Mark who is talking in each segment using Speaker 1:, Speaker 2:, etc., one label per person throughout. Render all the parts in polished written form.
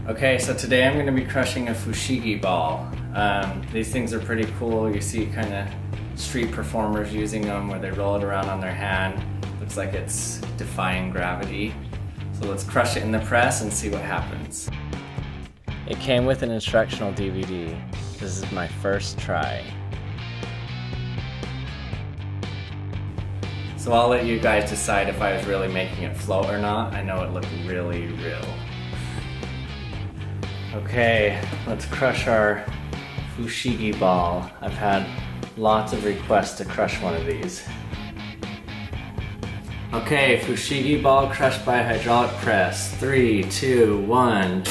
Speaker 1: Okay, so today I'm going to be crushing a Fushigi ball. These things are pretty cool. You see kind of street performers using them where they roll it around on their hand. Looks like it's defying gravity. So let's crush it in the press and see what happens. It came with an instructional DVD. This is my first try. So I'll let you guys decide if I was really making it float or not. I know it looked really real. Okay, let's crush our Fushigi ball. I've had lots of requests to crush one of these. Okay, Fushigi ball crushed by hydraulic press. 3, 2, 1.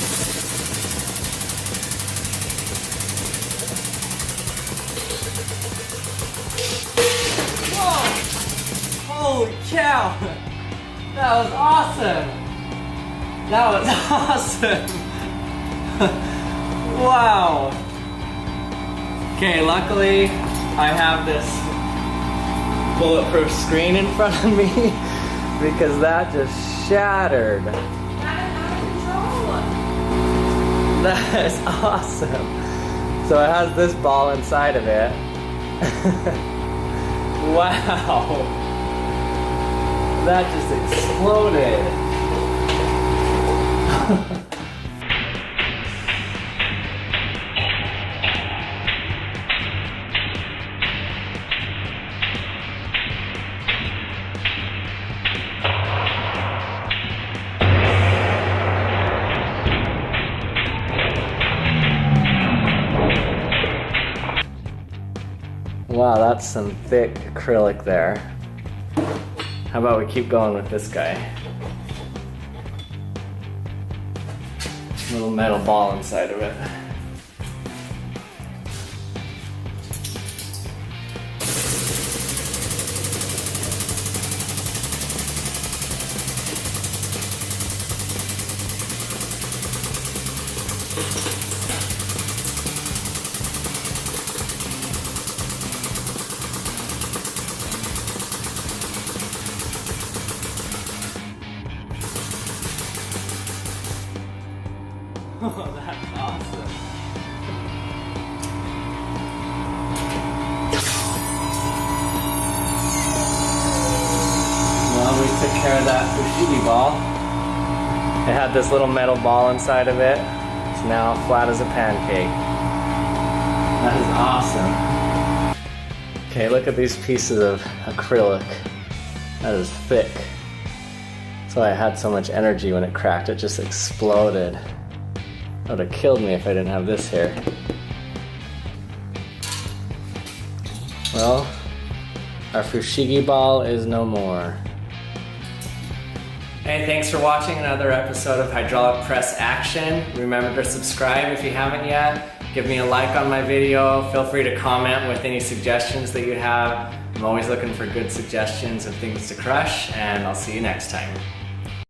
Speaker 1: Whoa! Holy cow! That was awesome! That was awesome! Wow! Okay, luckily I have this bulletproof screen in front of me because that just shattered. That is awesome. So it has this ball inside of it. Wow! That just exploded. Wow, that's some thick acrylic there. How about we keep going with this guy? Little metal ball inside of it. Oh, that's awesome. Well, we took care of that Fushigi ball. It had this little metal ball inside of it. It's now flat as a pancake. That is awesome. Okay, look at these pieces of acrylic. That is thick. That's why I had so much energy when it cracked. It just exploded. That would have killed me if I didn't have this here. Well, our Fushigi ball is no more. Hey, thanks for watching another episode of Hydraulic Press Action. Remember to subscribe if you haven't yet. Give me a like on my video. Feel free to comment with any suggestions that you have. I'm always looking for good suggestions of things to crush, and I'll see you next time.